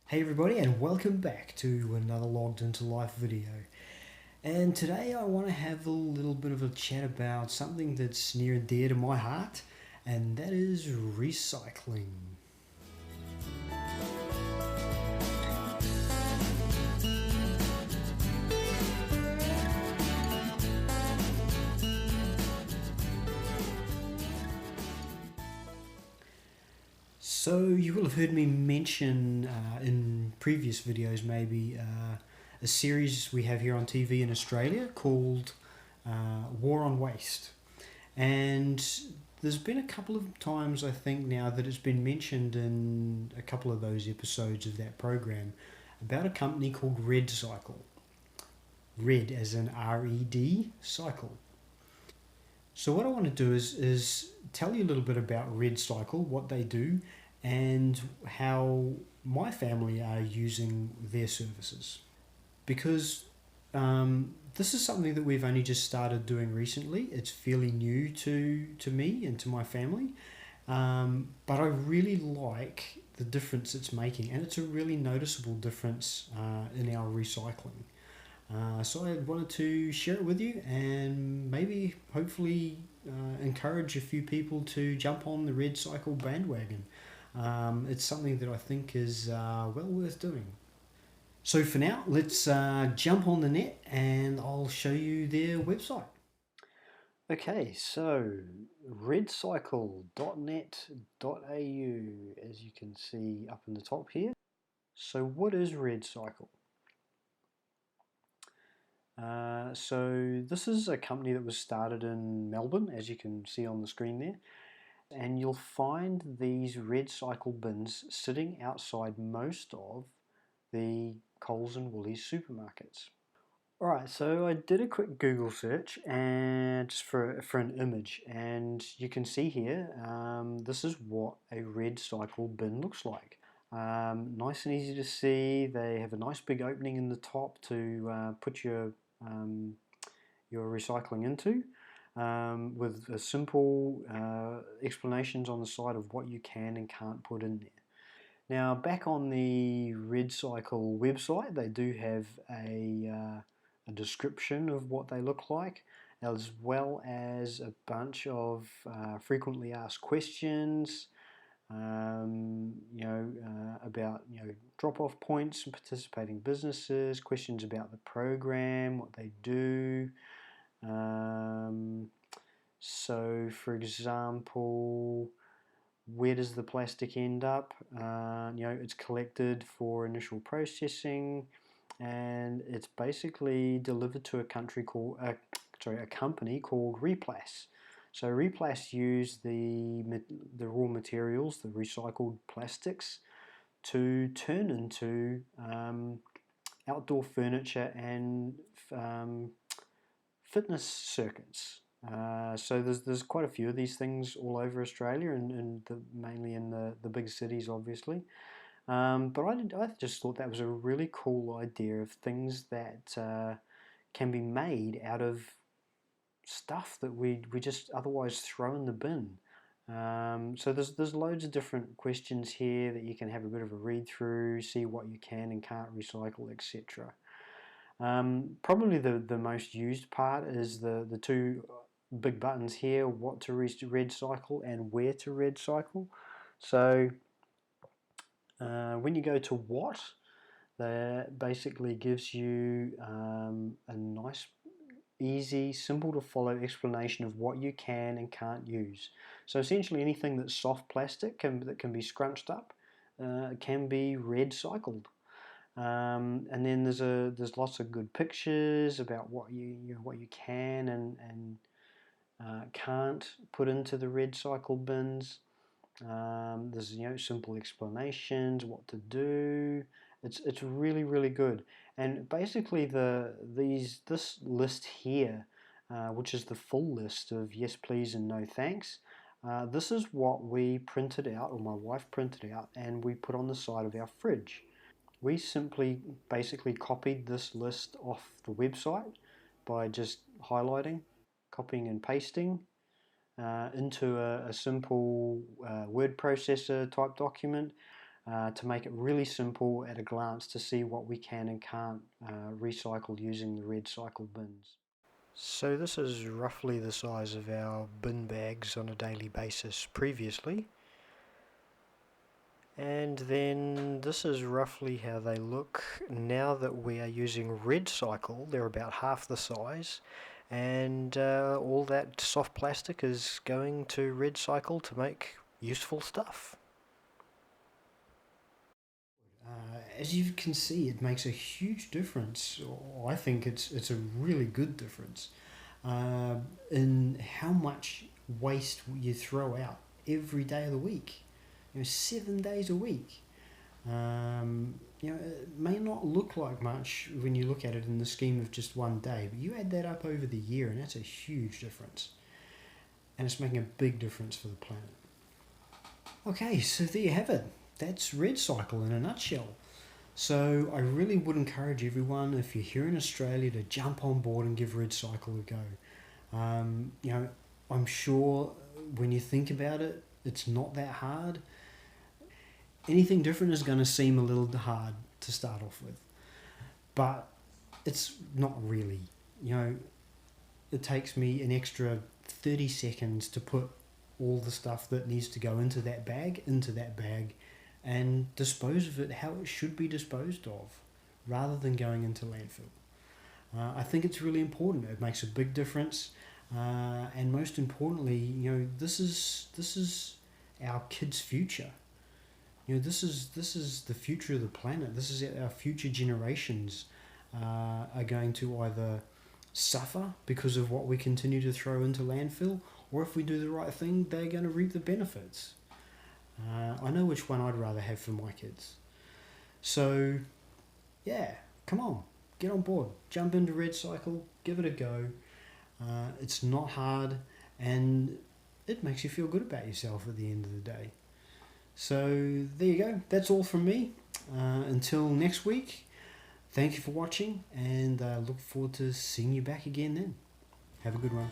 Hey everybody, and welcome back to another Logged Into Life video. And today I want to have a little bit of a chat about something that's near and dear to my heart, and that is recycling. So you will have heard me mention in previous videos maybe a series we have here on TV in Australia called War on Waste. And there's been a couple of times, I think, now that it's been mentioned in a couple of those episodes of that program about a company called Red Cycle. Red as in RED Cycle. So what I want to do is tell you a little bit about Red Cycle, what they do, and how my family are using their services. Because this is something that we've only just started doing recently. It's fairly new to me and to my family. But I really like the difference it's making, and it's a really noticeable difference in our recycling. So I wanted to share it with you and maybe, hopefully, encourage a few people to jump on the Red Cycle bandwagon. It's something that I think is well worth doing. So for now, let's jump on the net and I'll show you their website. Okay, so redcycle.net.au, as you can see up in the top here. So what is Red Cycle? So this is a company that was started in Melbourne, as you can see on the screen there. And you'll find these Red Cycle bins sitting outside most of the Coles and Woolies supermarkets. Alright, so I did a quick Google search and just for an image, and you can see here this is what a Red Cycle bin looks like. Nice and easy to see. They have a nice big opening in the top to put your recycling into, with a simple explanations on the side of what you can and can't put in there. Now, back on the Red Cycle website, they do have a description of what they look like, as well as a bunch of frequently asked questions, about drop-off points and participating businesses, questions about the program, what they do. So, for example, where does the plastic end up? It's collected for initial processing, and it's basically delivered to a company called Replas. So Replas use the raw materials, the recycled plastics, to turn into outdoor furniture and fitness circuits. So there's quite a few of these things all over Australia, and mainly in the big cities, obviously. But I just thought that was a really cool idea of things that can be made out of stuff that we just otherwise throw in the bin. So there's loads of different questions here that you can have a bit of a read through, see what you can and can't recycle, etc. Probably the most used part is the two big buttons here, what to red cycle and where to red cycle. So when you go to what, that basically gives you a nice, easy, simple to follow explanation of what you can and can't use. So essentially anything that's soft plastic that can be scrunched up can be red cycled. And then there's lots of good pictures about what you can and can't put into the red cycle bins. There's simple explanations, what to do. It's really good. And basically this list here, which is the full list of yes please and no thanks. This is what we printed out, or my wife printed out, and we put on the side of our fridge. We simply basically copied this list off the website by just highlighting, copying and pasting into a simple word processor type document. to make it really simple at a glance to see what we can and can't recycle using the REDcycle bins. So this is roughly the size of our bin bags on a daily basis previously. And then this is roughly how they look now that we are using REDcycle. They're about half the size, and all that soft plastic is going to REDcycle to make useful stuff. As you can see, it makes a huge difference. I think it's a really good difference in how much waste you throw out every day of the week. 7 days a week. It may not look like much when you look at it in the scheme of just one day, but you add that up over the year, and that's a huge difference. And it's making a big difference for the planet. Okay, so there you have it. That's REDcycle in a nutshell. So I really would encourage everyone, if you're here in Australia, to jump on board and give REDcycle a go. I'm sure when you think about it, it's not that hard. Anything different is going to seem a little hard to start off with, but it's not really. It takes me an extra 30 seconds to put all the stuff that needs to go into that bag, and dispose of it how it should be disposed of, rather than going into landfill. I think it's really important. It makes a big difference, and most importantly, this is our kids' future. This is the future of the planet. This is our future generations are going to either suffer because of what we continue to throw into landfill, or if we do the right thing, they're going to reap the benefits. I know which one I'd rather have for my kids. So, yeah, come on, get on board. Jump into REDcycle, give it a go. It's not hard, and it makes you feel good about yourself at the end of the day. So there you go. That's all from me. Until next week, thank you for watching, and look forward to seeing you back again then. Have a good one.